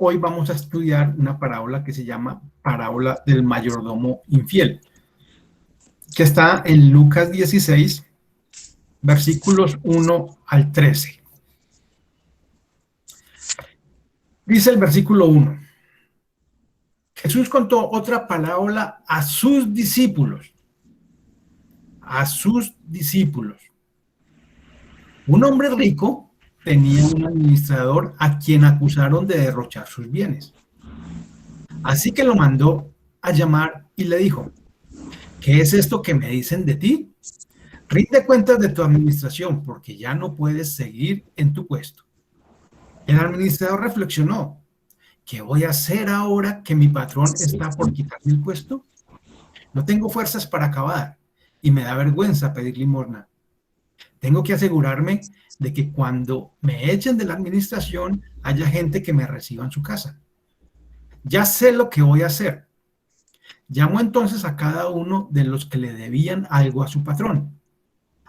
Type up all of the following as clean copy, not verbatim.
hoy vamos a estudiar una parábola que se llama parábola del mayordomo infiel, que está en Lucas 16, versículos 1 al 13. Dice el versículo 1. Jesús contó otra parábola a sus discípulos. A sus discípulos. Un hombre rico tenía un administrador a quien acusaron de derrochar sus bienes. Así que lo mandó a llamar y le dijo: ¿qué es esto que me dicen de ti? Rinde cuentas de tu administración, porque ya no puedes seguir en tu puesto. El administrador reflexionó: ¿qué voy a hacer ahora que mi patrón está por quitarme el puesto? No tengo fuerzas para acabar y me da vergüenza pedir limosna. Tengo que asegurarme de que cuando me echen de la administración haya gente que me reciba en su casa. Ya sé lo que voy a hacer. Llamó entonces a cada uno de los que le debían algo a su patrón.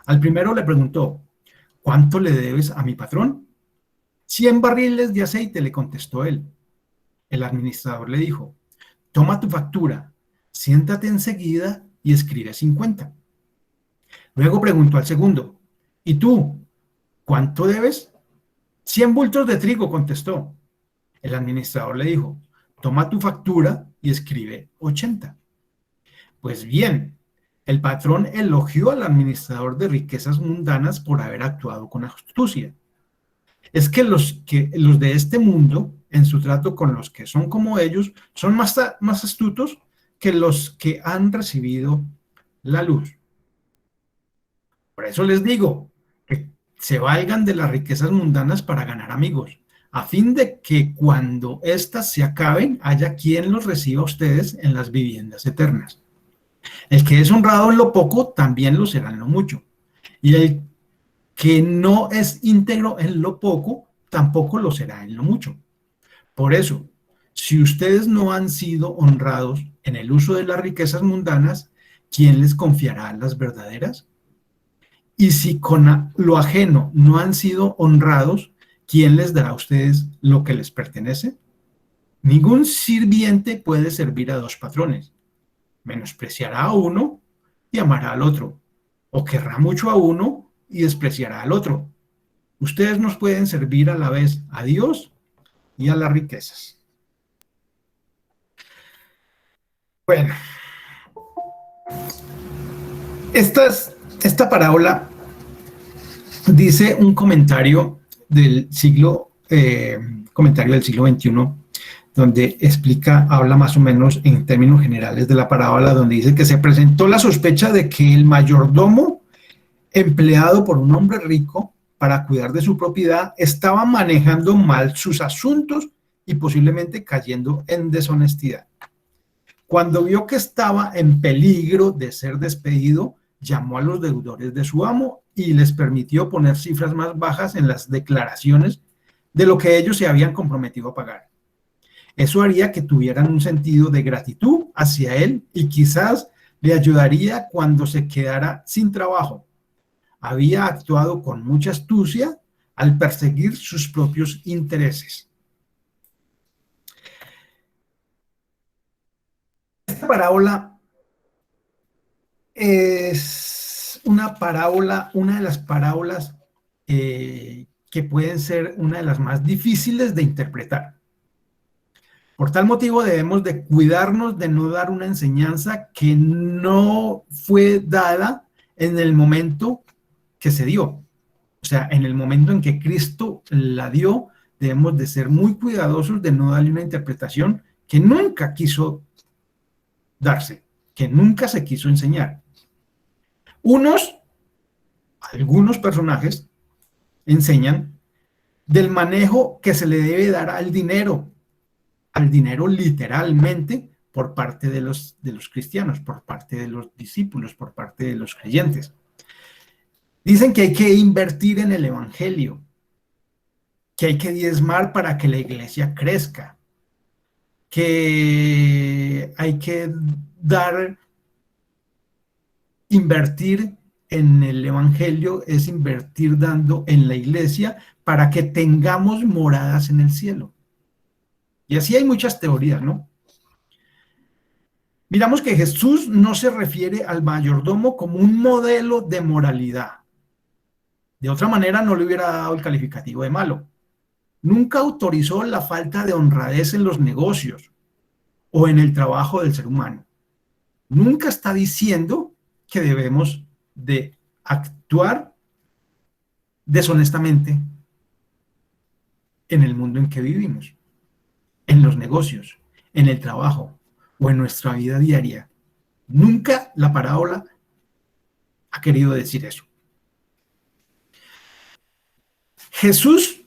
Al primero le preguntó: ¿cuánto le debes a mi patrón? 100 barriles de aceite, le contestó él. El administrador le dijo: toma tu factura, siéntate enseguida y escribe 50. Luego preguntó al segundo: ¿y tú, cuánto debes? 100 bultos de trigo, contestó. El administrador le dijo: toma tu factura y escribe 80. Pues bien, el patrón elogió al administrador de riquezas mundanas por haber actuado con astucia. Es que los de este mundo, en su trato con los que son como ellos, son más astutos que los que han recibido la luz. Por eso les digo que se valgan de las riquezas mundanas para ganar amigos, a fin de que cuando éstas se acaben haya quien los reciba a ustedes en las viviendas eternas. El que es honrado en lo poco también lo será en lo mucho, y el que no es íntegro en lo poco tampoco lo será en lo mucho. Por eso, si ustedes no han sido honrados en el uso de las riquezas mundanas, ¿quién les confiará las verdaderas? Y si con lo ajeno no han sido honrados, ¿quién les dará a ustedes lo que les pertenece? Ningún sirviente puede servir a dos patrones. Menospreciará a uno y amará al otro, o querrá mucho a uno y despreciará al otro. Ustedes nos pueden servir a la vez a Dios y a las riquezas. Bueno, esta parábola dice un comentario del siglo XXI, donde habla más o menos en términos generales de la parábola, donde dice que se presentó la sospecha de que el mayordomo, empleado por un hombre rico para cuidar de su propiedad, estaba manejando mal sus asuntos y posiblemente cayendo en deshonestidad. Cuando vio que estaba en peligro de ser despedido, llamó a los deudores de su amo y les permitió poner cifras más bajas en las declaraciones de lo que ellos se habían comprometido a pagar. Eso haría que tuvieran un sentido de gratitud hacia él y quizás le ayudaría cuando se quedara sin trabajo. Había actuado con mucha astucia al perseguir sus propios intereses. Esta parábola es una de las parábolas que pueden ser una de las más difíciles de interpretar. Por tal motivo debemos de cuidarnos de no dar una enseñanza que no fue dada en el momento que se dio. O sea, en el momento en que Cristo la dio, debemos de ser muy cuidadosos de no darle una interpretación que nunca quiso darse, que nunca se quiso enseñar. Algunos personajes enseñan del manejo que se le debe dar al dinero literalmente por parte de los cristianos, por parte de los discípulos, por parte de los creyentes. Dicen que hay que invertir en el evangelio, que hay que diezmar para que la iglesia crezca, que hay que invertir en el evangelio es invertir dando en la iglesia para que tengamos moradas en el cielo. Y así hay muchas teorías, ¿no? Miramos que Jesús no se refiere al mayordomo como un modelo de moralidad. De otra manera, no le hubiera dado el calificativo de malo. Nunca autorizó la falta de honradez en los negocios o en el trabajo del ser humano. Nunca está diciendo que debemos de actuar deshonestamente en el mundo en que vivimos, en los negocios, en el trabajo o en nuestra vida diaria. Nunca la parábola ha querido decir eso. Jesús,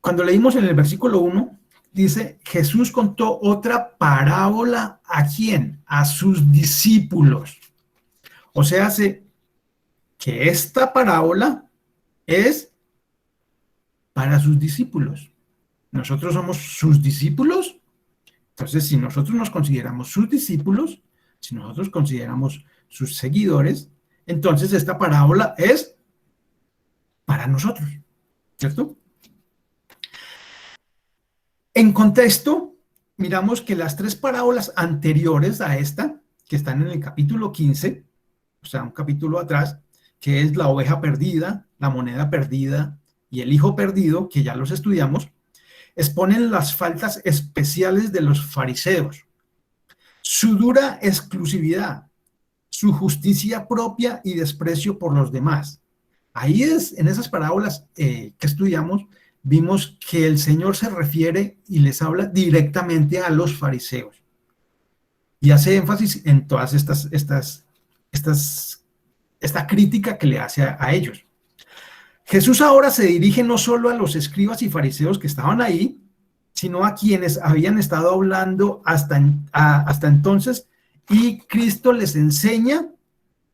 cuando leímos en el versículo 1, dice, Jesús contó otra parábola ¿a quién? A sus discípulos. O sea, hace que esta parábola es para sus discípulos. Nosotros somos sus discípulos. Entonces, si nosotros nos consideramos sus discípulos, si nosotros consideramos sus seguidores, entonces esta parábola es para nosotros, ¿cierto? En contexto, miramos que las tres parábolas anteriores a esta, que están en el capítulo 15, o sea, un capítulo atrás, que es la oveja perdida, la moneda perdida y el hijo perdido, que ya los estudiamos, exponen las faltas especiales de los fariseos, su dura exclusividad, su justicia propia y desprecio por los demás. Ahí es, en esas parábolas que estudiamos, vimos que el Señor se refiere y les habla directamente a los fariseos y hace énfasis en todas esta crítica que le hace a ellos. Jesús ahora se dirige no solo a los escribas y fariseos que estaban ahí, sino a quienes habían estado hablando hasta entonces, y Cristo les enseña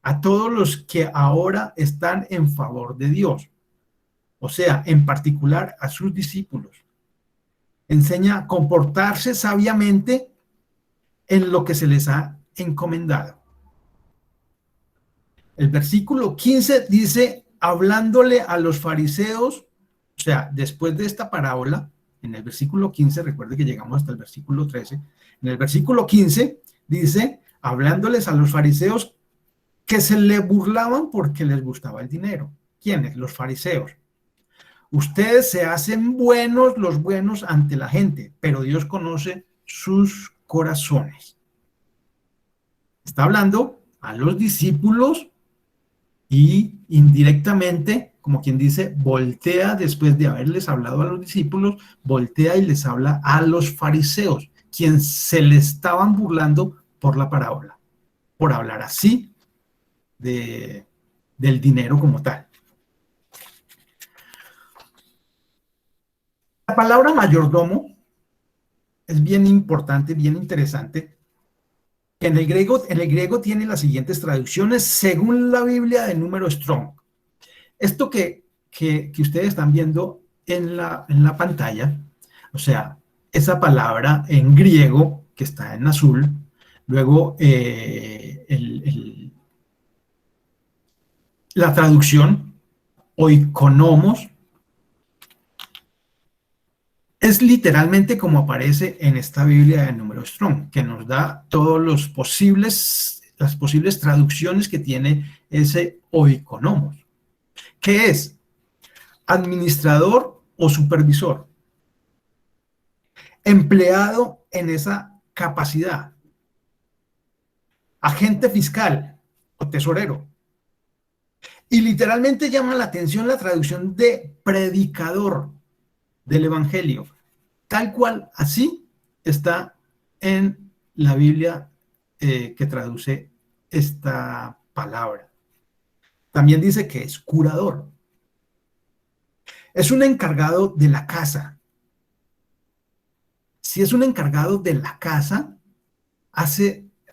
a todos los que ahora están en favor de Dios, o sea, en particular a sus discípulos. Enseña a comportarse sabiamente en lo que se les ha encomendado. El versículo 15 dice, hablándole a los fariseos, o sea, después de esta parábola, en el versículo 15, recuerde que llegamos hasta el versículo 13, en el versículo 15 dice, hablándoles a los fariseos que se le burlaban porque les gustaba el dinero. ¿Quiénes? Los fariseos. Ustedes se hacen los buenos ante la gente, pero Dios conoce sus corazones. Está hablando a los discípulos y indirectamente, como quien dice, voltea después de haberles hablado a los discípulos, voltea y les habla a los fariseos, quienes se le estaban burlando por la parábola, por hablar así del dinero como tal. La palabra mayordomo es bien importante, bien interesante. En el griego tiene las siguientes traducciones según la Biblia de Número Strong. Esto que ustedes están viendo en la pantalla, o sea, esa palabra en griego que está en azul, luego la traducción oikonomos es literalmente como aparece en esta Biblia de Número Strong, que nos da todos las posibles traducciones que tiene ese oikonomos. ¿Qué es? Administrador o supervisor. Empleado en esa capacidad. Agente fiscal o tesorero. Y literalmente llama la atención la traducción de predicador del Evangelio. Tal cual, así está en la Biblia que traduce esta palabra. También dice que es curador. Es un encargado de la casa. Si es un encargado de la casa,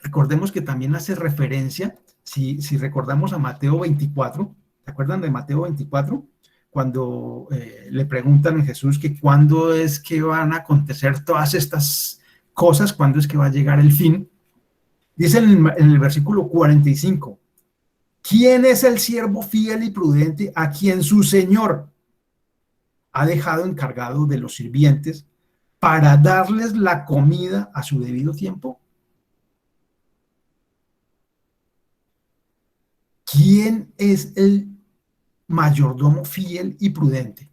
recordemos que también hace referencia, si recordamos a Mateo 24, ¿se acuerdan de Mateo 24? Cuando le preguntan a Jesús que cuándo es que van a acontecer todas estas cosas, cuándo es que va a llegar el fin. Dice en el versículo 45, ¿quién es el siervo fiel y prudente a quien su Señor ha dejado encargado de los sirvientes para darles la comida a su debido tiempo? ¿Quién es el mayordomo fiel y prudente?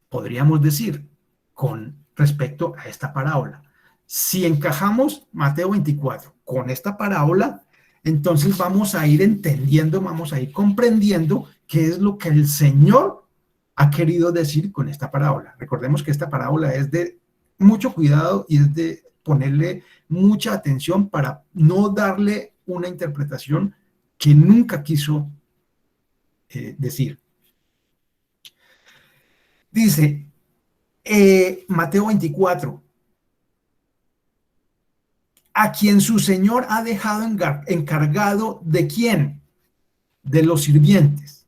Podríamos decir, con respecto a esta parábola. Si encajamos Mateo 24 con esta parábola, entonces vamos a ir entendiendo, vamos a ir comprendiendo qué es lo que el Señor ha querido decir con esta parábola. Recordemos que esta parábola es de mucho cuidado y es de ponerle mucha atención para no darle una interpretación que nunca quiso decir. Dice Mateo 24, a quien su señor ha dejado encargado de quién, de los sirvientes,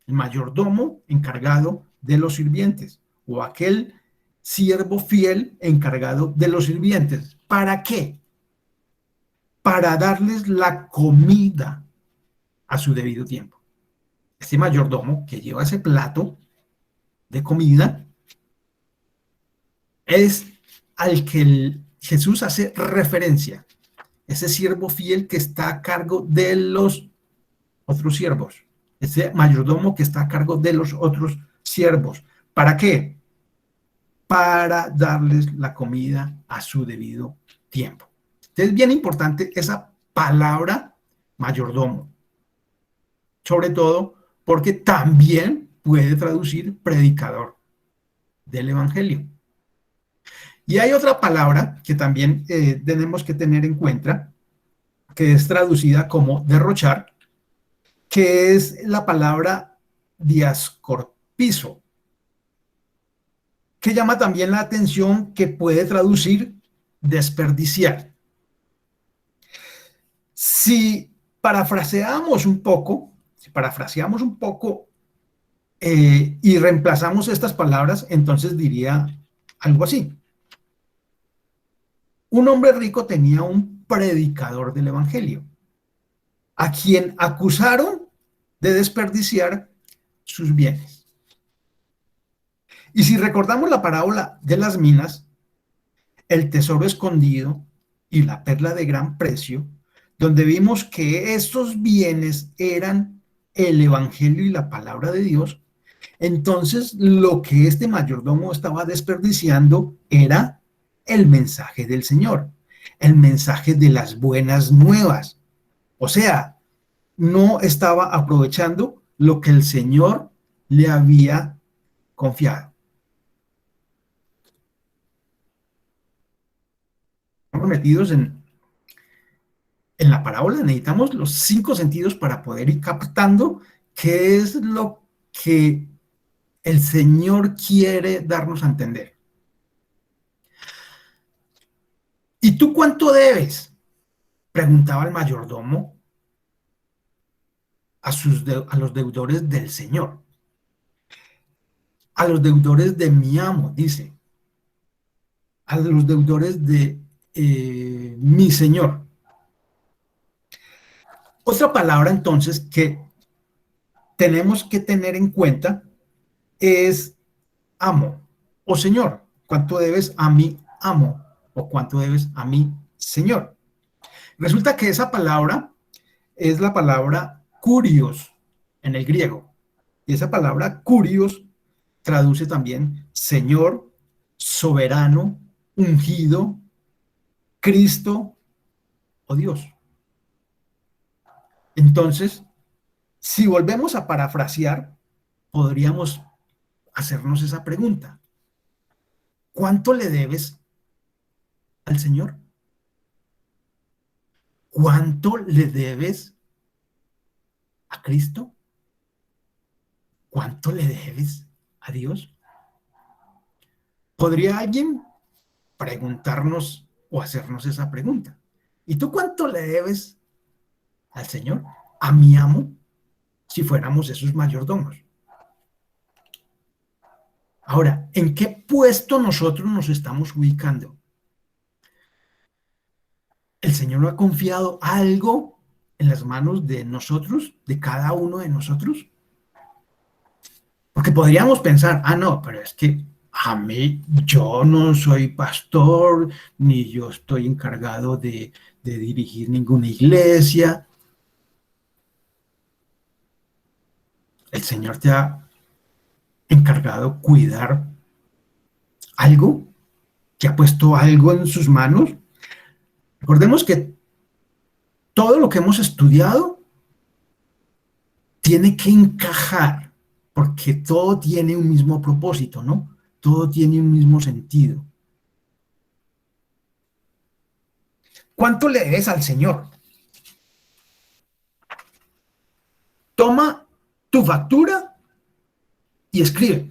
el mayordomo encargado de los sirvientes, o aquel siervo fiel encargado de los sirvientes. ¿Para qué? Para darles la comida a su debido tiempo. Este mayordomo que lleva ese plato de comida es al que Jesús hace referencia, ese siervo fiel que está a cargo de los otros siervos, ese mayordomo que está a cargo de los otros siervos. ¿Para qué? Para darles la comida a su debido tiempo. Entonces, bien importante esa palabra mayordomo, sobre todo porque también puede traducir predicador del evangelio. Y hay otra palabra que también tenemos que tener en cuenta, que es traducida como derrochar, que es la palabra diascorpizo, que llama también la atención, que puede traducir desperdiciar. Si parafraseamos un poco y reemplazamos estas palabras, entonces diría algo así. Un hombre rico tenía un predicador del evangelio, a quien acusaron de desperdiciar sus bienes. Y si recordamos la parábola de las minas, el tesoro escondido y la perla de gran precio, donde vimos que estos bienes eran el evangelio y la palabra de Dios, entonces lo que este mayordomo estaba desperdiciando era el mensaje del Señor, el mensaje de las buenas nuevas. O sea, no estaba aprovechando lo que el Señor le había confiado. Estamos metidos en la parábola, necesitamos los 5 sentidos para poder ir captando qué es lo que el Señor quiere darnos a entender. ¿Y tú cuánto debes?, preguntaba el mayordomo a los deudores del Señor. A los deudores de mi amo, dice. A los deudores de mi Señor. Otra palabra entonces que tenemos que tener en cuenta es amo o Señor. ¿Cuánto debes a mi amo? ¿O cuánto debes a mi Señor? Resulta que esa palabra es la palabra kurios en el griego. Y esa palabra kurios traduce también Señor, soberano, ungido, Cristo o Dios. Entonces, si volvemos a parafrasear, podríamos hacernos esa pregunta. ¿Cuánto le debes al Señor? ¿Cuánto le debes a Cristo? ¿Cuánto le debes a Dios? ¿Podría alguien preguntarnos o hacernos esa pregunta? ¿Y tú cuánto le debes al Señor? ¿A mi amo? Si fuéramos esos mayordomos. Ahora, ¿en qué puesto nosotros nos estamos ubicando? ¿El Señor no ha confiado algo en las manos de nosotros, de cada uno de nosotros? Porque podríamos pensar, no, pero es que A mí, yo no soy pastor, ni yo estoy encargado de dirigir ninguna iglesia. El Señor te ha encargado cuidar algo, que ha puesto algo en sus manos. Recordemos que todo lo que hemos estudiado tiene que encajar, porque todo tiene un mismo propósito, ¿no? Todo tiene un mismo sentido. ¿Cuánto le debes al Señor? Toma tu factura y escribe.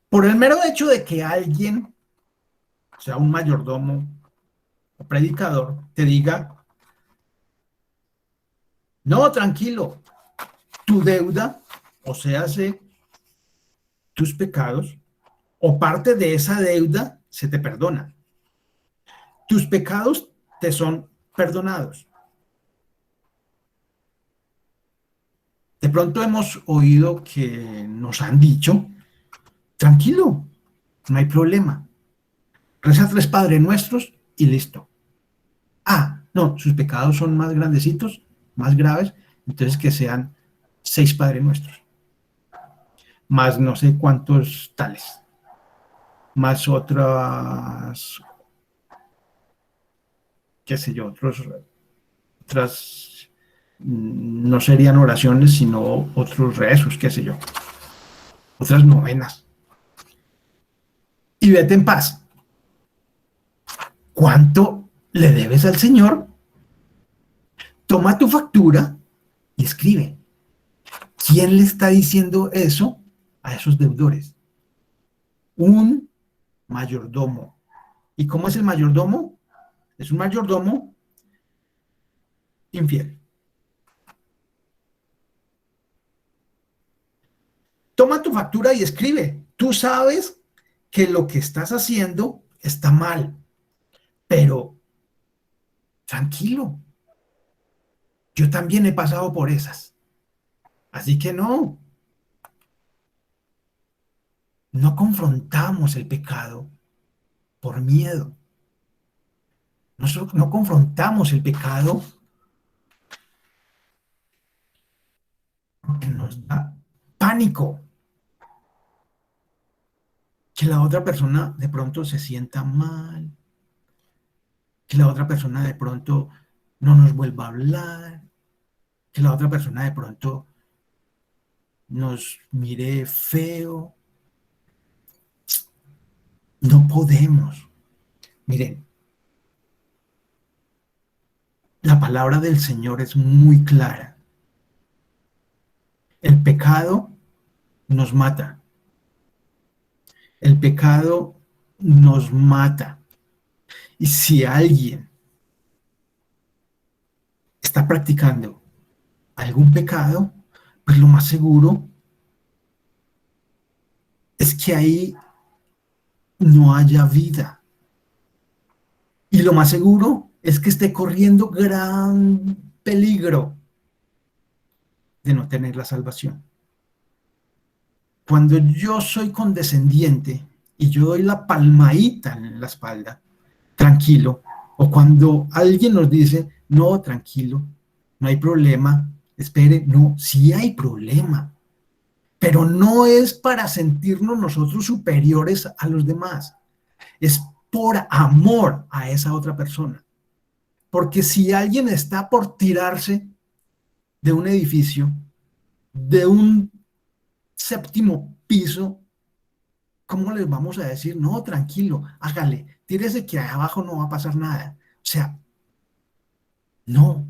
Por el mero hecho de que alguien, o sea, un mayordomo o predicador, te diga, no, tranquilo, tu deuda, o sea, tus pecados, o parte de esa deuda se te perdona. Tus pecados te son perdonados. De pronto hemos oído que nos han dicho, tranquilo, no hay problema. Reza 3 Padres Nuestros y listo. Ah, no, sus pecados son más grandecitos, más graves, entonces que sean 6 Padres Nuestros, más no sé cuántos tales, más otras, qué sé yo, otras, no serían oraciones, sino otros rezos, qué sé yo, otras novenas. Y vete en paz. ¿Cuánto le debes al Señor? Toma tu factura y escribe. ¿Quién le está diciendo eso a esos deudores? Un mayordomo. ¿Y cómo es el mayordomo? Es un mayordomo infiel. Toma tu factura y escribe. Tú sabes que lo que estás haciendo está mal, pero tranquilo, yo también he pasado por esas. Así que no confrontamos el pecado por miedo. No confrontamos el pecado porque nos da pánico que la otra persona de pronto se sienta mal, que la otra persona de pronto no nos vuelva a hablar, que la otra persona de pronto nos mire feo. No podemos. Miren, la palabra del Señor es muy clara. El pecado nos mata. El pecado nos mata. Y si alguien está practicando algún pecado, pues lo más seguro es que ahí no haya vida. Y lo más seguro es que esté corriendo gran peligro de no tener la salvación. Cuando yo soy condescendiente y yo doy la palmadita en la espalda, tranquilo, o cuando alguien nos dice, no, tranquilo, no hay problema, espere, no, sí hay problema, pero no es para sentirnos nosotros superiores a los demás, es por amor a esa otra persona. Porque si alguien está por tirarse de un edificio, de un séptimo piso, ¿cómo les vamos a decir? No, tranquilo, hágale, tírese que abajo no va a pasar nada. O sea, no.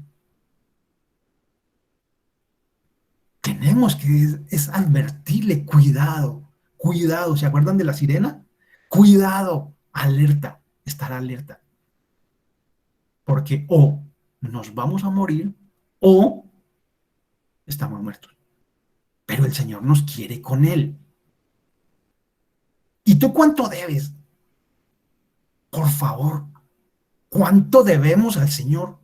Tenemos que es advertirle, cuidado, cuidado. ¿Se acuerdan de la sirena? Cuidado, alerta, estar alerta. Porque o nos vamos a morir o estamos muertos. Pero el Señor nos quiere con Él. ¿Y tú cuánto debes? Por favor, ¿cuánto debemos al Señor?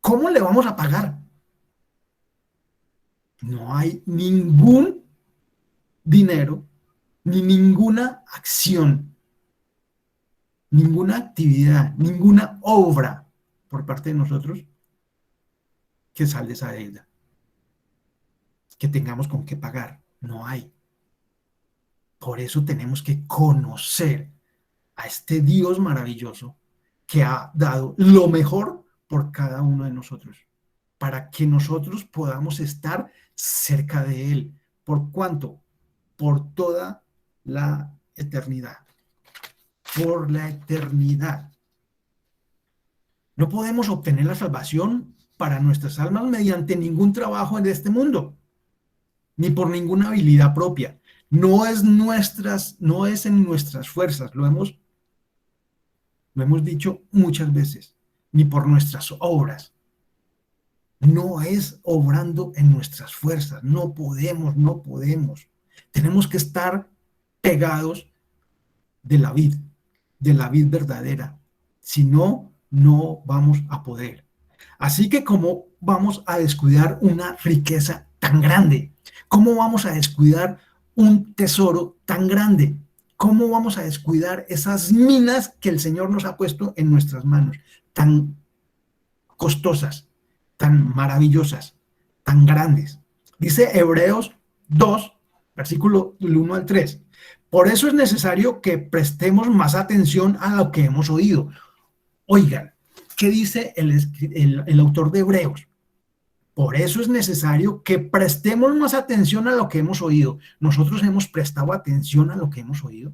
¿Cómo le vamos a pagar? No hay ningún dinero, ni ninguna acción, ninguna actividad, ninguna obra por parte de nosotros que salde esa deuda, que tengamos con qué pagar. No hay. Por eso tenemos que conocer a este Dios maravilloso que ha dado lo mejor por cada uno de nosotros, para que nosotros podamos estar cerca de Él. ¿Por cuánto? Por toda la eternidad. Por la eternidad. No podemos obtener la salvación para nuestras almas mediante ningún trabajo en este mundo, ni por ninguna habilidad propia. No es en nuestras fuerzas, lo hemos dicho muchas veces, ni por nuestras obras. No es obrando en nuestras fuerzas, no podemos, no podemos. Tenemos que estar pegados de la vid verdadera. Si no, no vamos a poder. Así que ¿cómo vamos a descuidar una riqueza tan grande? ¿Cómo vamos a descuidar un tesoro tan grande? ¿Cómo vamos a descuidar esas minas que el Señor nos ha puesto en nuestras manos, tan costosas, tan maravillosas, tan grandes? Dice Hebreos 2, versículo del 1 al 3. Por eso es necesario que prestemos más atención a lo que hemos oído. Oigan, ¿qué dice el autor de Hebreos? Por eso es necesario que prestemos más atención a lo que hemos oído. Nosotros hemos prestado atención a lo que hemos oído.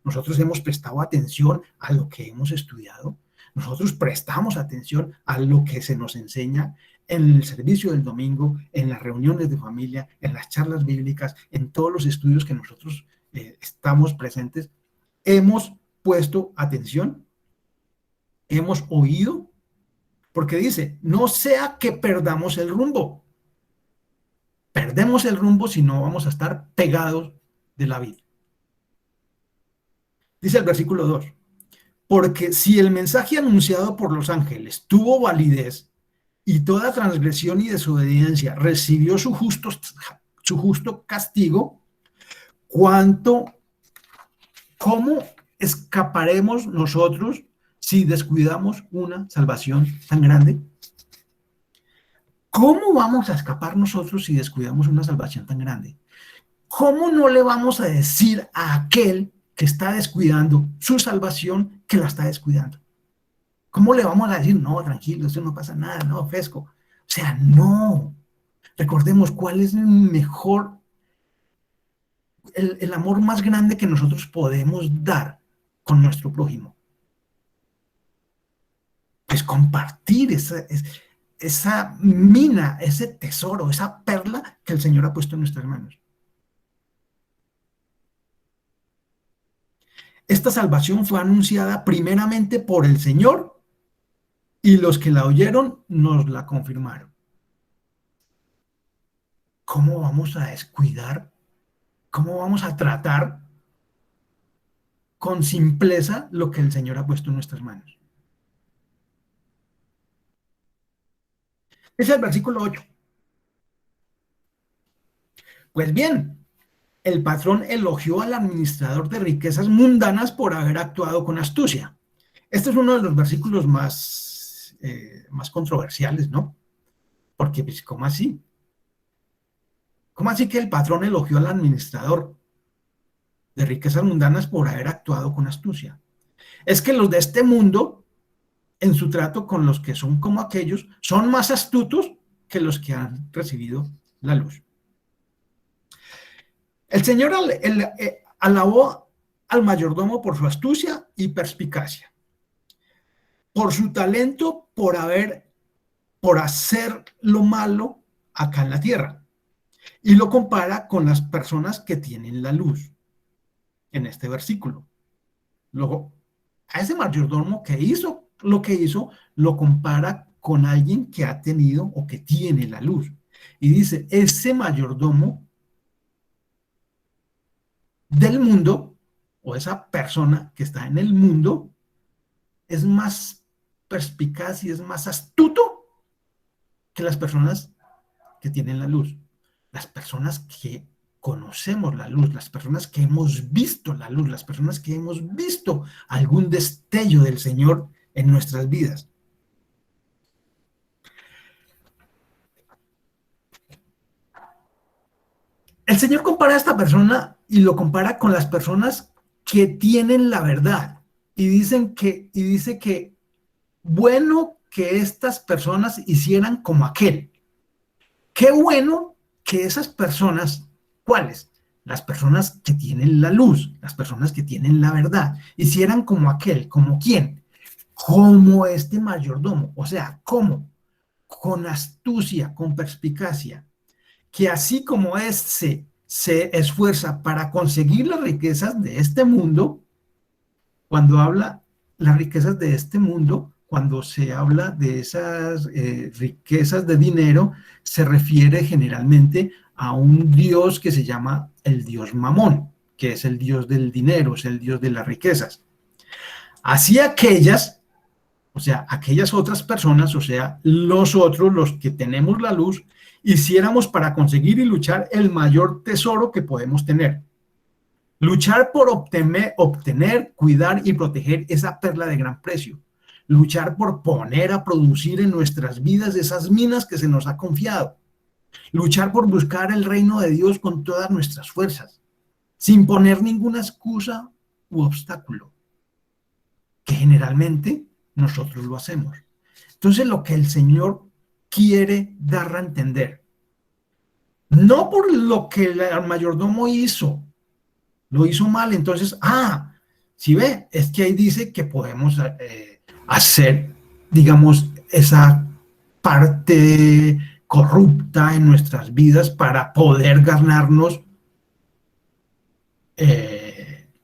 Nosotros hemos prestado atención a lo que hemos estudiado. Nosotros prestamos atención a lo que se nos enseña en el servicio del domingo, en las reuniones de familia, en las charlas bíblicas, en todos los estudios que nosotros estamos presentes. Hemos puesto atención, hemos oído, porque dice, no sea que perdamos el rumbo. Perdemos el rumbo si no vamos a estar pegados de la vida. Dice el versículo 2, porque si el mensaje anunciado por los ángeles tuvo validez y toda transgresión y desobediencia recibió su justo castigo, ¿cómo escaparemos nosotros si descuidamos una salvación tan grande? ¿Cómo vamos a escapar nosotros si descuidamos una salvación tan grande? ¿Cómo no le vamos a decir a aquel que está descuidando su salvación que la está descuidando? ¿Cómo le vamos a decir, no, tranquilo, eso no pasa nada, no, fresco? O sea, no. Recordemos cuál es el amor más grande que nosotros podemos dar con nuestro prójimo. Es compartir esa mina, ese tesoro, esa perla que el Señor ha puesto en nuestras manos. Esta salvación fue anunciada primeramente por el Señor y los que la oyeron nos la confirmaron. ¿Cómo vamos a descuidar? ¿Cómo vamos a tratar con simpleza lo que el Señor ha puesto en nuestras manos? Es el versículo 8. Pues bien, el patrón elogió al administrador de riquezas mundanas por haber actuado con astucia. Este es uno de los versículos más controversiales, ¿no? Porque, pues, ¿cómo así? ¿Cómo así que el patrón elogió al administrador de riquezas mundanas por haber actuado con astucia? Es que los de este mundo, en su trato con los que son como aquellos, son más astutos que los que han recibido la luz. El Señor alabó al mayordomo por su astucia y perspicacia, por su talento por hacer lo malo acá en la tierra, y lo compara con las personas que tienen la luz en este versículo. Luego, a ese mayordomo que hizo lo que hizo, lo compara con alguien que ha tenido o que tiene la luz. Y dice, ese mayordomo del mundo, o esa persona que está en el mundo, es más perspicaz y es más astuto que las personas que tienen la luz. las personas que conocemos la luz, las personas que hemos visto la luz, las personas que hemos visto algún destello del Señor en nuestras vidas. El Señor compara a esta persona y lo compara con las personas que tienen la verdad y dice que bueno que estas personas hicieran como aquel. Qué bueno que esas personas, ¿cuáles? Las personas que tienen la luz, las personas que tienen la verdad, hicieran como aquel, como quién, como este mayordomo. O sea, ¿cómo? Con astucia, con perspicacia, que así como éste se esfuerza para conseguir las riquezas de este mundo, cuando habla las riquezas de este mundo, cuando se habla de esas riquezas de dinero, se refiere generalmente a un dios que se llama el dios Mamón, que es el dios del dinero, es el dios de las riquezas. Así aquellas, o sea, aquellas otras personas, o sea, los otros, los que tenemos la luz, hiciéramos para conseguir y luchar el mayor tesoro que podemos tener. Luchar por obtener, cuidar y proteger esa perla de gran precio. Luchar por poner a producir en nuestras vidas esas minas que se nos ha confiado. Luchar por buscar el reino de Dios con todas nuestras fuerzas, sin poner ninguna excusa u obstáculo, que generalmente nosotros lo hacemos. Entonces, lo que el Señor quiere dar a entender, no por lo que el mayordomo hizo, lo hizo mal, entonces, si ve, es que ahí dice que podemos hacer, digamos, esa parte corrupta en nuestras vidas para poder ganarnos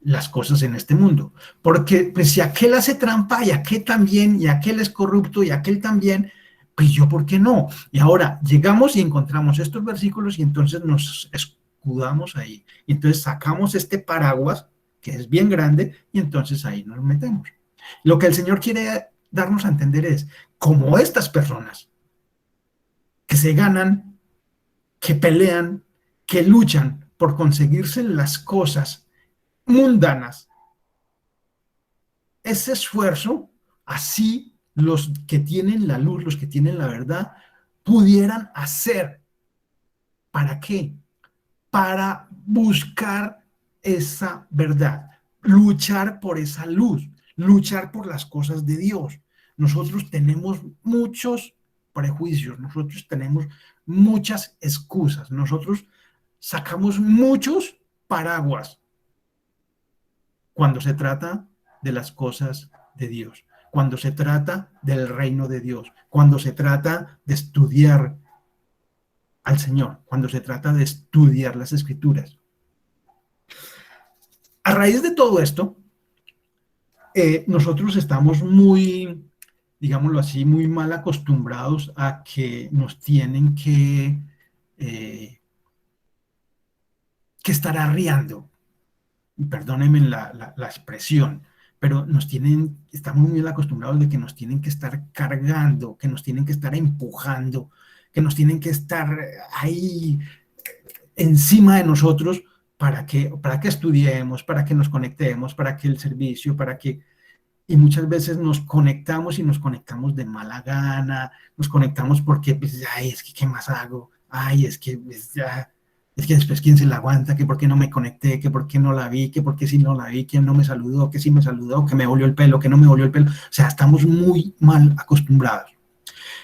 las cosas en este mundo. Porque pues, si aquel hace trampa y aquel también, y aquel es corrupto y aquel también, pues yo, ¿por qué no? Y ahora llegamos y encontramos estos versículos y entonces nos escudamos ahí. Y entonces sacamos este paraguas, que es bien grande, y entonces ahí nos metemos. Lo que el Señor quiere darnos a entender es, como estas personas que se ganan, que pelean, que luchan por conseguirse las cosas mundanas, ese esfuerzo, así los que tienen la luz, los que tienen la verdad, pudieran hacer. ¿Para qué? Para buscar esa verdad, luchar por esa luz, luchar por las cosas de Dios. Nosotros tenemos muchos prejuicios, nosotros tenemos muchas excusas, nosotros sacamos muchos paraguas cuando se trata de las cosas de Dios, cuando se trata del reino de Dios, cuando se trata de estudiar al Señor, cuando se trata de estudiar las Escrituras. A raíz de todo esto, nosotros estamos muy, digámoslo así, muy mal acostumbrados a que nos tienen que estar arriando, perdónenme la expresión, pero estamos muy acostumbrados de que nos tienen que estar cargando, que nos tienen que estar empujando, que nos tienen que estar ahí encima de nosotros para que estudiemos, para que nos conectemos, para que el servicio, y muchas veces nos conectamos y nos conectamos de mala gana, nos conectamos porque, pues, ay, es que, ¿qué más hago? Ay, es que, pues, ya, es que después, ¿quién se la aguanta? Que por qué no me conecté, que por qué no la vi, que por qué si no la vi, que no me saludó, que sí me saludó, que me volvió el pelo, que no me volvió el pelo. O sea, estamos muy mal acostumbrados.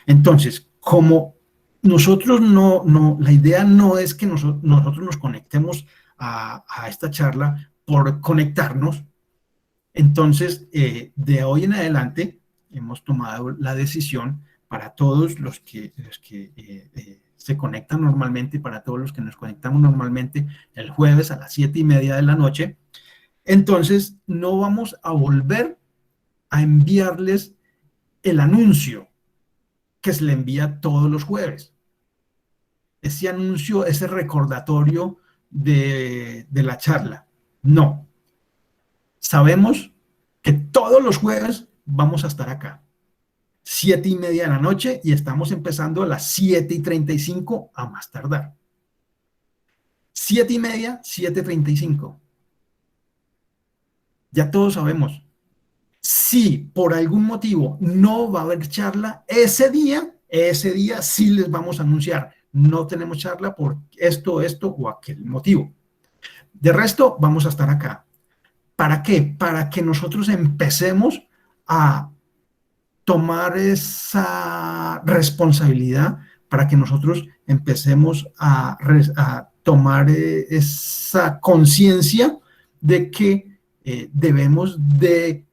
Entonces, como nosotros la idea no es que nosotros nos conectemos a esta charla por conectarnos. Entonces, de hoy en adelante, hemos tomado la decisión para todos los que se conectan normalmente, para todos los que nos conectamos normalmente el jueves a las 7:30 de la noche, entonces no vamos a volver a enviarles el anuncio que se le envía todos los jueves. Ese anuncio, ese recordatorio de la charla. No. Sabemos que todos los jueves vamos a estar acá, 7:30 de la noche, y estamos empezando a las 7:35 a más tardar. 7:30, 7:35. Ya todos sabemos. Si por algún motivo no va a haber charla, ese día sí les vamos a anunciar. No tenemos charla por esto o aquel motivo. De resto, vamos a estar acá. ¿Para qué? Para que nosotros empecemos a tomar esa responsabilidad, para que nosotros empecemos a tomar esa conciencia de que debemos de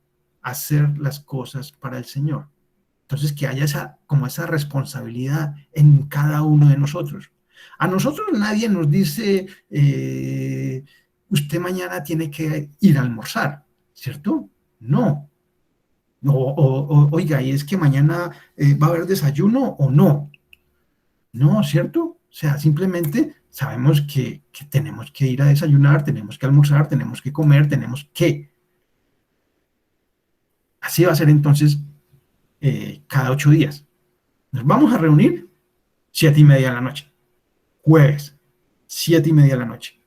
hacer las cosas para el Señor. Entonces, que haya como esa responsabilidad en cada uno de nosotros. A nosotros nadie nos dice, usted mañana tiene que ir a almorzar, ¿cierto? No. Oiga, ¿y es que mañana va a haber desayuno o no? No, ¿cierto? O sea, simplemente sabemos que tenemos que ir a desayunar, tenemos que almorzar, tenemos que comer, tenemos que. Así va a ser entonces cada 8 días. Nos vamos a reunir 7:30 de la noche. Jueves, 7:30 de la noche.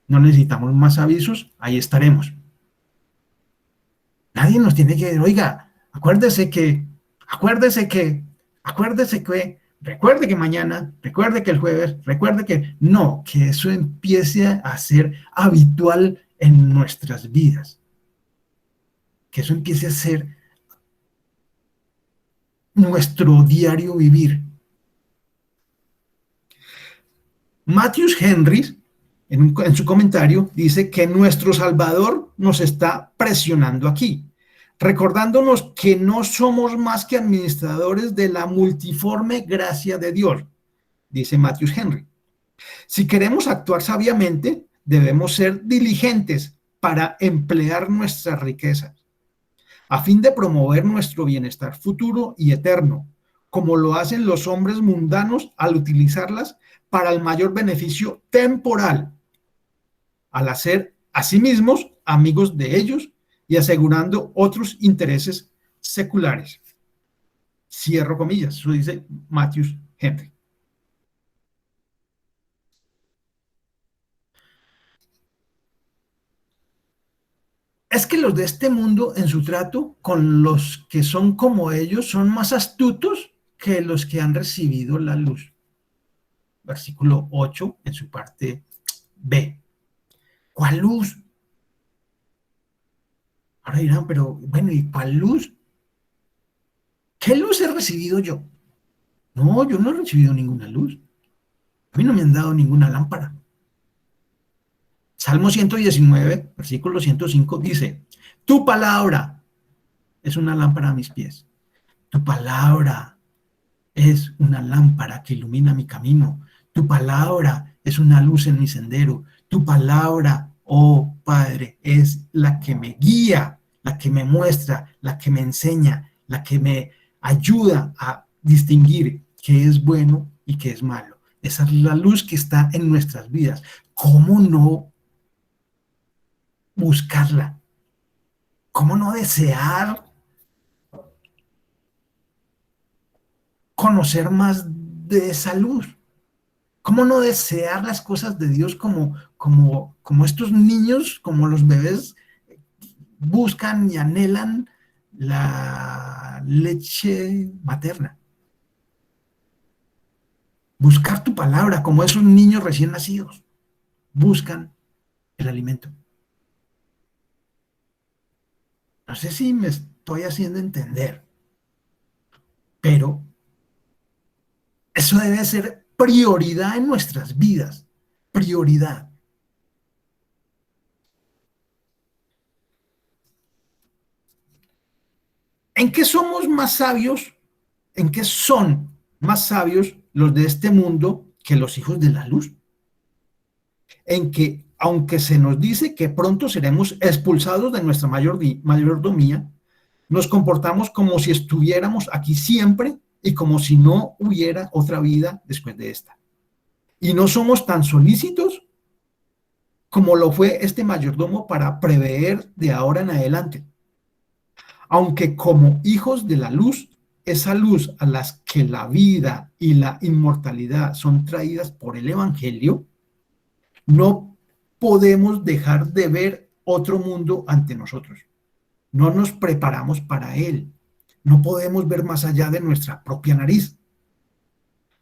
No necesitamos más avisos, ahí estaremos. Nadie nos tiene que decir, oiga, acuérdese que, recuerde que mañana, recuerde que el jueves, recuerde que no, que eso empiece a ser habitual en nuestras vidas. Que eso empiece a ser nuestro diario vivir. Matthews Henry, en su comentario, dice que nuestro Salvador nos está presionando aquí, recordándonos que no somos más que administradores de la multiforme gracia de Dios, dice Matthews Henry. Si queremos actuar sabiamente, debemos ser diligentes para emplear nuestras riquezas, a fin de promover nuestro bienestar futuro y eterno, como lo hacen los hombres mundanos al utilizarlas para el mayor beneficio temporal, al hacer a sí mismos amigos de ellos y asegurando otros intereses seculares. Cierro comillas, eso dice Matthews Henry. Es que los de este mundo en su trato con los que son como ellos son más astutos que los que han recibido la luz. Versículo 8 en su parte B. ¿Cuál luz? Ahora dirán, pero bueno, ¿y cuál luz? ¿Qué luz he recibido yo? No, yo no he recibido ninguna luz. A mí no me han dado ninguna lámpara. Salmo 119, versículo 105 dice, tu palabra es una lámpara a mis pies. Tu palabra es una lámpara que ilumina mi camino. Tu palabra es una luz en mi sendero. Tu palabra, oh Padre, es la que me guía, la que me muestra, la que me enseña, la que me ayuda a distinguir qué es bueno y qué es malo. Esa es la luz que está en nuestras vidas. ¿Cómo no buscarla? ¿Cómo no desear conocer más de esa luz? ¿Cómo no desear las cosas de Dios como estos niños, como los bebés buscan y anhelan la leche materna? Buscar tu palabra, como esos niños recién nacidos buscan el alimento. No sé si me estoy haciendo entender, pero eso debe ser prioridad en nuestras vidas, prioridad. ¿En qué somos más sabios? ¿En qué son más sabios los de este mundo que los hijos de la luz? En que, aunque se nos dice que pronto seremos expulsados de nuestra mayordomía, nos comportamos como si estuviéramos aquí siempre y como si no hubiera otra vida después de esta. Y no somos tan solícitos como lo fue este mayordomo para prever de ahora en adelante. Aunque como hijos de la luz, esa luz a las que la vida y la inmortalidad son traídas por el Evangelio, No podemos dejar de ver otro mundo ante nosotros. No nos preparamos para él. No podemos ver más allá de nuestra propia nariz.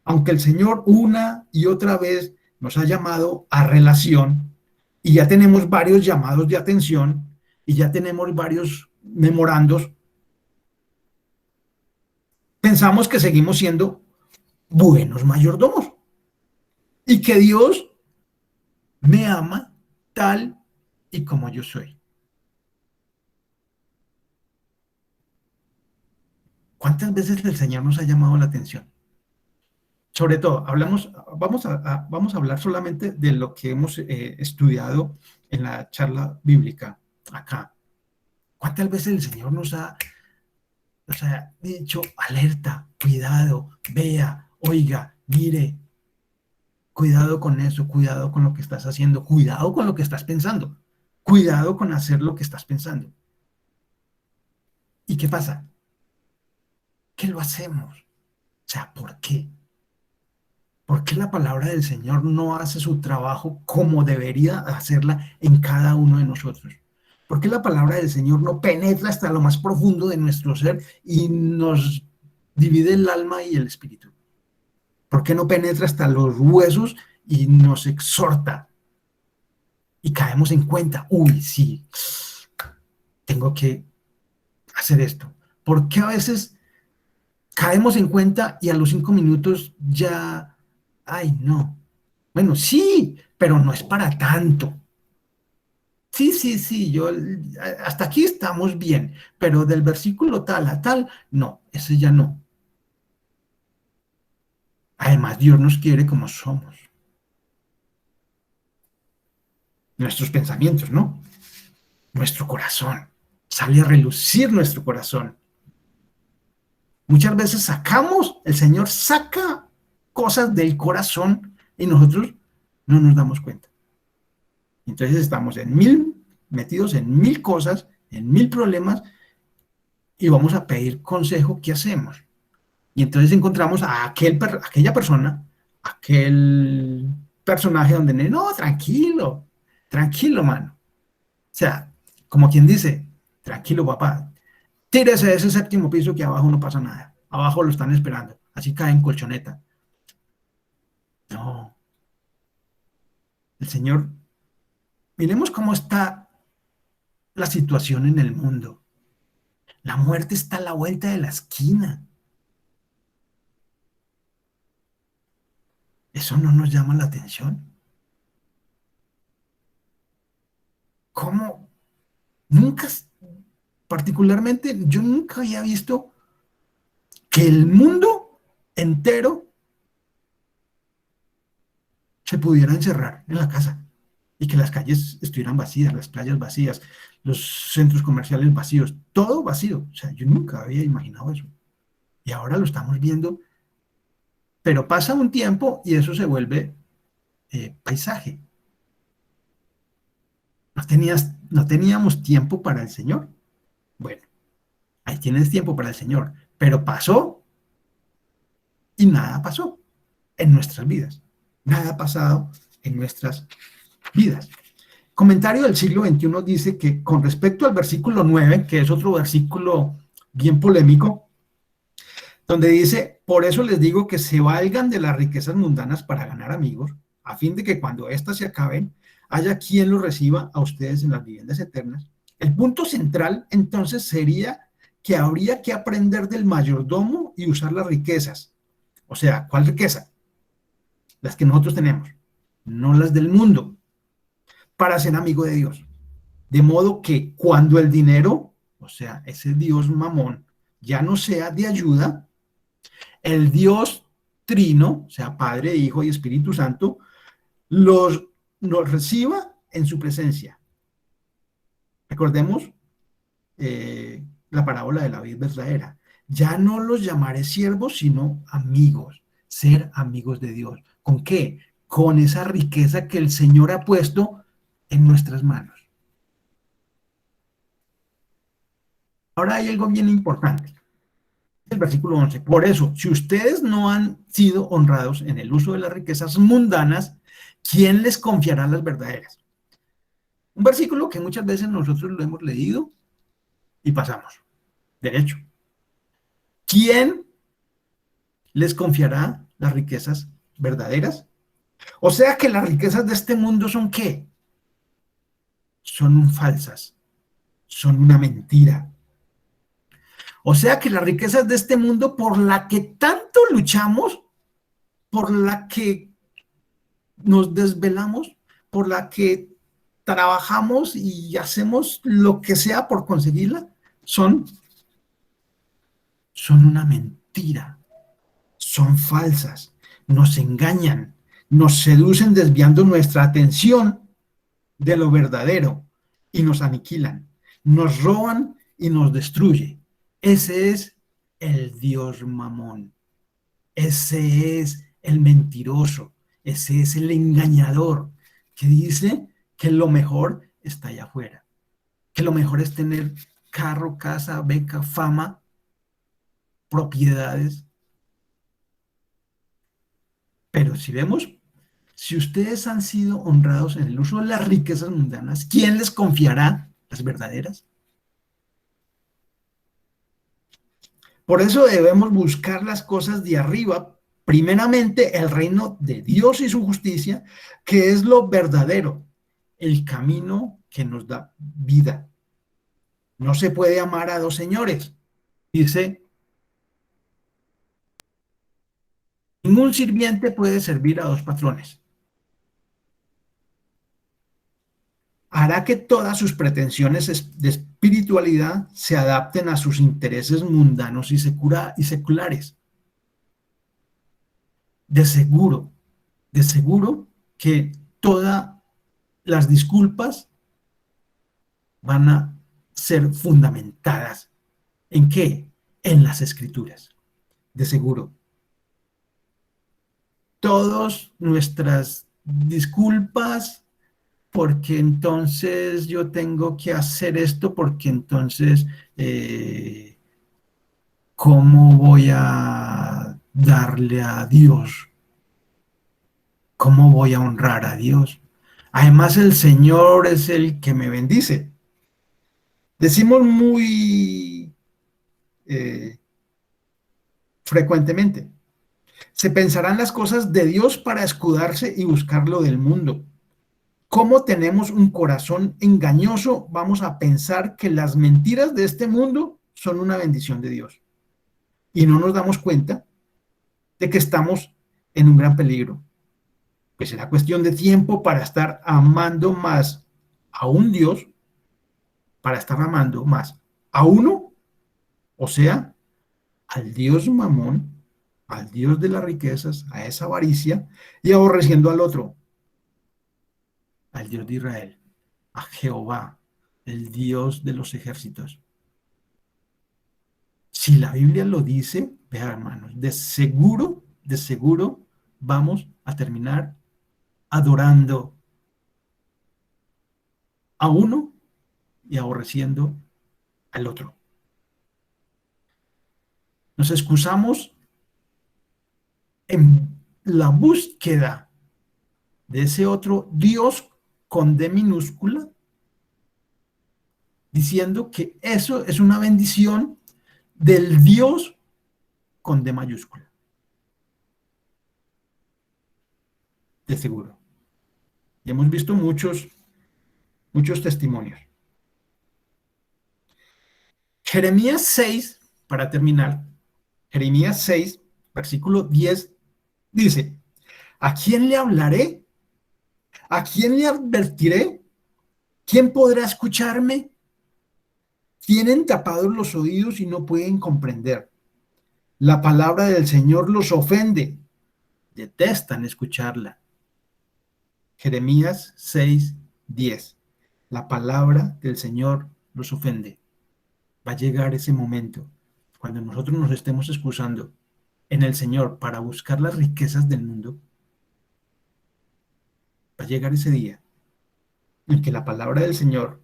Aunque el Señor una y otra vez nos ha llamado a relación y ya tenemos varios llamados de atención y ya tenemos varios memorandos, pensamos que seguimos siendo buenos mayordomos y que Dios me ama tal y como yo soy. ¿Cuántas veces el Señor nos ha llamado la atención? Sobre todo, vamos a hablar solamente de lo que hemos estudiado en la charla bíblica acá. ¿Cuántas veces el Señor nos ha dicho alerta, cuidado, vea, oiga, mire, cuidado con eso, cuidado con lo que estás haciendo, cuidado con lo que estás pensando, cuidado con hacer lo que estás pensando? ¿Y qué pasa? ¿Qué lo hacemos? O sea, ¿por qué? ¿Por qué la palabra del Señor no hace su trabajo como debería hacerla en cada uno de nosotros? ¿Por qué la palabra del Señor no penetra hasta lo más profundo de nuestro ser y nos divide el alma y el espíritu? ¿Por qué no penetra hasta los huesos y nos exhorta? Y caemos en cuenta, uy, sí, tengo que hacer esto. ¿Por qué a veces caemos en cuenta y a los 5 minutos ya, ay, no? Bueno, sí, pero no es para tanto. Sí, sí, sí, hasta aquí estamos bien, pero del versículo tal a tal, no, ese ya no. Además, Dios nos quiere como somos, nuestros pensamientos, ¿no? Nuestro corazón, sale a relucir nuestro corazón. Muchas veces el Señor saca cosas del corazón y nosotros no nos damos cuenta. Entonces estamos metidos en mil cosas, en mil problemas y vamos a pedir consejo. ¿Qué hacemos? Y entonces encontramos a aquella persona, aquel personaje donde no, tranquilo, tranquilo, mano. O sea, como quien dice, tranquilo, papá, tírese de ese séptimo piso que abajo no pasa nada. Abajo lo están esperando. Así cae en colchoneta. No, el Señor, miremos cómo está la situación en el mundo. La muerte está a la vuelta de la esquina. ¿Eso no nos llama la atención? ¿Cómo? Nunca, particularmente, yo nunca había visto que el mundo entero se pudiera encerrar en la casa y que las calles estuvieran vacías, las playas vacías, los centros comerciales vacíos, todo vacío. O sea, yo nunca había imaginado eso. Y ahora lo estamos viendo, pero pasa un tiempo y eso se vuelve paisaje. No teníamos tiempo para el Señor. Bueno, ahí tienes tiempo para el Señor, pero pasó y nada pasó en nuestras vidas. Nada ha pasado en nuestras vidas. Comentario del siglo XXI dice que con respecto al versículo 9, que es otro versículo bien polémico, donde dice, por eso les digo que se valgan de las riquezas mundanas para ganar amigos, a fin de que cuando éstas se acaben, haya quien los reciba a ustedes en las viviendas eternas. El punto central entonces sería que habría que aprender del mayordomo y usar las riquezas. O sea, ¿cuál riqueza? Las que nosotros tenemos, no las del mundo, para ser amigo de Dios. De modo que cuando el dinero, o sea, ese Dios mamón, ya no sea de ayuda, el Dios trino, o sea, Padre, Hijo y Espíritu Santo, nos reciba en su presencia. Recordemos la parábola de la vid verdadera. Ya no los llamaré siervos, sino amigos. Ser amigos de Dios. ¿Con qué? Con esa riqueza que el Señor ha puesto en nuestras manos. Ahora hay algo bien importante. El versículo 11. Por eso, si ustedes no han sido honrados en el uso de las riquezas mundanas ¿Quién les confiará las verdaderas? Un versículo que muchas veces nosotros lo hemos leído y pasamos. Derecho. ¿Quién les confiará las riquezas verdaderas? O sea que las riquezas de este mundo son ¿qué? Son falsas, son una mentira. O sea que las riquezas de este mundo por la que tanto luchamos, por la que nos desvelamos, por la que trabajamos y hacemos lo que sea por conseguirla, son, son una mentira, son falsas, nos engañan, nos seducen desviando nuestra atención de lo verdadero y nos aniquilan, nos roban y nos destruye. Ese es el Dios Mamón, ese es el mentiroso, ese es el engañador que dice que lo mejor está allá afuera, que lo mejor es tener carro, casa, beca, fama, propiedades. Pero si vemos, si ustedes han sido honrados en el uso de las riquezas mundanas, ¿quién les confiará las verdaderas? Por eso debemos buscar las cosas de arriba, primeramente el reino de Dios y su justicia, que es lo verdadero, el camino que nos da vida. No se puede amar a dos señores. Dice, ningún sirviente puede servir a dos patrones. Hará que todas sus pretensiones de espiritualidad se adapten a sus intereses mundanos y seculares. De seguro que todas las disculpas van a ser fundamentadas. ¿En qué? En las escrituras. De seguro. Todas nuestras disculpas, porque entonces yo tengo que hacer esto, porque entonces, ¿cómo voy a darle a Dios? ¿Cómo voy a honrar a Dios? Además, el Señor es el que me bendice. Decimos muy frecuentemente, se pensarán las cosas de Dios para escudarse y buscar lo del mundo. Como tenemos un corazón engañoso, vamos a pensar que las mentiras de este mundo son una bendición de Dios. Y no nos damos cuenta de que estamos en un gran peligro. Pues será cuestión de tiempo para estar amando más a un Dios, para estar amando más a uno, o sea, al Dios Mamón, al Dios de las riquezas, a esa avaricia, y aborreciendo al otro, al Dios de Israel, a Jehová, el Dios de los ejércitos. Si la Biblia lo dice, vea hermanos, de seguro vamos a terminar adorando a uno y aborreciendo al otro. Nos excusamos en la búsqueda de ese otro Dios con D minúscula, diciendo que eso es una bendición del Dios con D mayúscula. De seguro. Y hemos visto muchos testimonios. Jeremías 6, para terminar, Jeremías 6, versículo 10, dice, ¿a quién le hablaré? ¿A quién le advertiré? ¿Quién podrá escucharme? Tienen tapados los oídos y no pueden comprender. La palabra del Señor los ofende. Detestan escucharla. Jeremías 6, 10. La palabra del Señor los ofende. Va a llegar ese momento cuando nosotros nos estemos excusando en el Señor para buscar las riquezas del mundo. Va a llegar ese día en que la palabra del Señor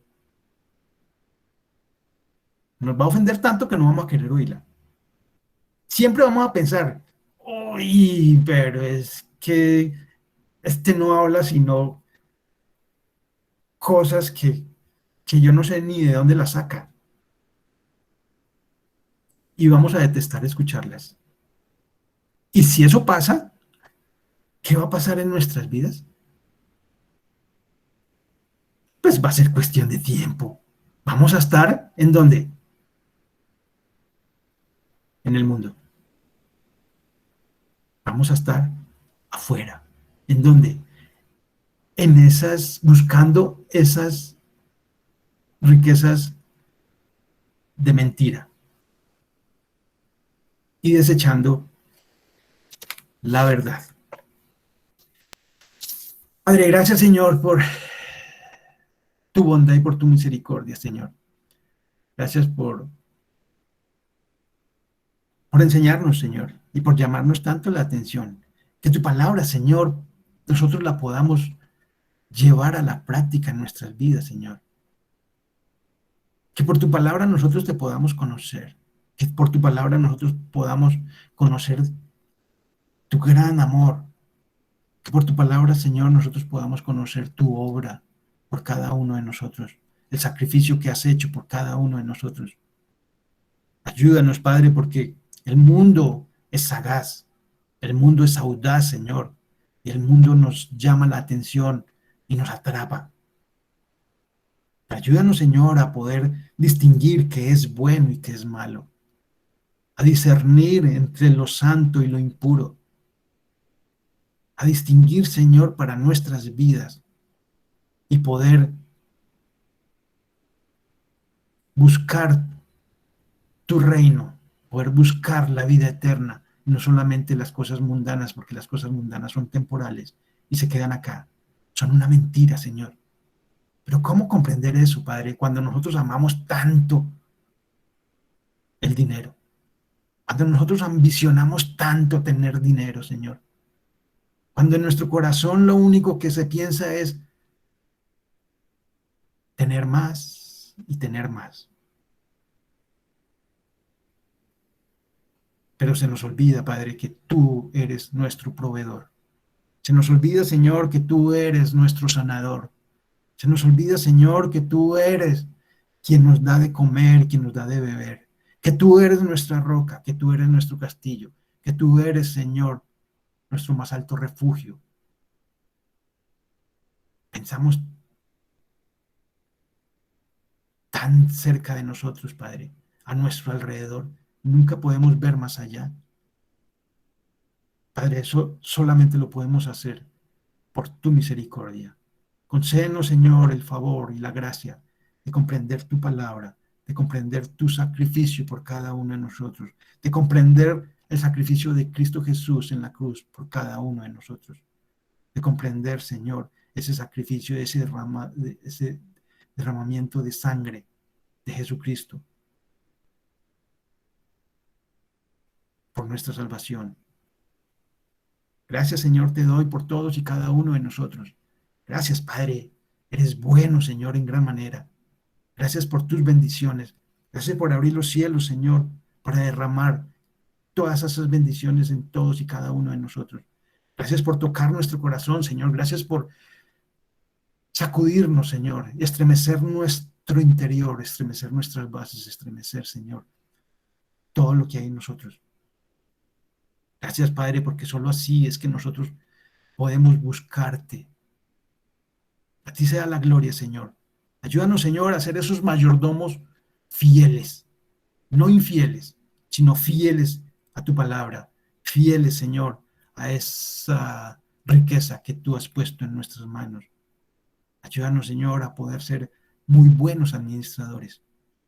nos va a ofender tanto que no vamos a querer oírla. Siempre vamos a pensar, uy, pero es que Este no habla sino cosas que yo no sé ni de dónde las saca. Y vamos a detestar escucharlas. Y si eso pasa, ¿qué va a pasar en nuestras vidas? Pues va a ser cuestión de tiempo. Vamos a estar en dónde? En el mundo. Vamos a estar afuera. ¿En dónde? En esas, buscando esas riquezas de mentira y desechando la verdad. Padre, gracias, Señor, por tu bondad y por tu misericordia, Señor. Gracias por enseñarnos, Señor, y por llamarnos tanto la atención. Que tu palabra, Señor, nosotros la podamos llevar a la práctica en nuestras vidas, Señor. Que por tu palabra nosotros te podamos conocer. Que por tu palabra nosotros podamos conocer tu gran amor. Que por tu palabra, Señor, nosotros podamos conocer tu obra por cada uno de nosotros. El sacrificio que has hecho por cada uno de nosotros. Ayúdanos, Padre, porque el mundo es sagaz, el mundo es audaz, Señor, y el mundo nos llama la atención y nos atrapa. Ayúdanos, Señor, a poder distinguir qué es bueno y qué es malo, a discernir entre lo santo y lo impuro, a distinguir, Señor, para nuestras vidas y poder buscar tu reino, poder buscar la vida eterna, no solamente las cosas mundanas, porque las cosas mundanas son temporales y se quedan acá. Son una mentira, Señor. Pero ¿cómo comprender eso, Padre, cuando nosotros amamos tanto el dinero? Cuando nosotros ambicionamos tanto tener dinero, Señor. Cuando en nuestro corazón lo único que se piensa es tener más y tener más. Pero se nos olvida, Padre, que tú eres nuestro proveedor. Se nos olvida, Señor, que tú eres nuestro sanador. Se nos olvida, Señor, que tú eres quien nos da de comer, quien nos da de beber. Que tú eres nuestra roca, que tú eres nuestro castillo, que tú eres, Señor, nuestro más alto refugio. Pensamos tan cerca de nosotros, Padre, a nuestro alrededor. Nunca podemos ver más allá. Padre, eso solamente lo podemos hacer por tu misericordia. Concédenos, Señor, el favor y la gracia de comprender tu palabra, de comprender tu sacrificio por cada uno de nosotros, de comprender el sacrificio de Cristo Jesús en la cruz por cada uno de nosotros, de comprender, Señor, ese sacrificio, ese derramamiento de sangre de Jesucristo por nuestra salvación. Gracias, Señor, te doy por todos y cada uno de nosotros. Gracias, Padre. Eres bueno, Señor, en gran manera. Gracias por tus bendiciones. Gracias por abrir los cielos, Señor, para derramar todas esas bendiciones en todos y cada uno de nosotros. Gracias por tocar nuestro corazón, Señor. Gracias por sacudirnos, Señor, y estremecer nuestro interior, estremecer nuestras bases, estremecer, Señor, todo lo que hay en nosotros. Gracias, Padre, porque solo así es que nosotros podemos buscarte. A ti sea la gloria, Señor. Ayúdanos, Señor, a ser esos mayordomos fieles, no infieles, sino fieles a tu palabra, fieles, Señor, a esa riqueza que tú has puesto en nuestras manos. Ayúdanos, Señor, a poder ser muy buenos administradores.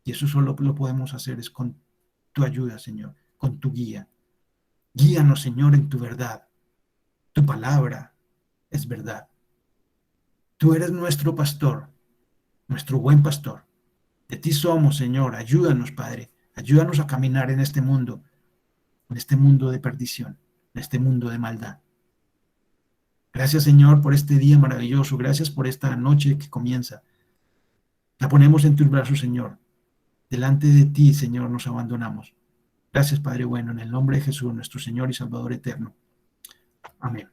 Y eso solo lo podemos hacer es con tu ayuda, Señor, con tu guía. Guíanos, Señor, en tu verdad. Tu palabra es verdad. Tú eres nuestro pastor, nuestro buen pastor. De ti somos, Señor. Ayúdanos, Padre. Ayúdanos a caminar en este mundo de perdición, en este mundo de maldad. Gracias, Señor, por este día maravilloso. Gracias por esta noche que comienza. La ponemos en tus brazos, Señor. Delante de ti, Señor, nos abandonamos. Gracias, Padre bueno, en el nombre de Jesús, nuestro Señor y Salvador eterno. Amén.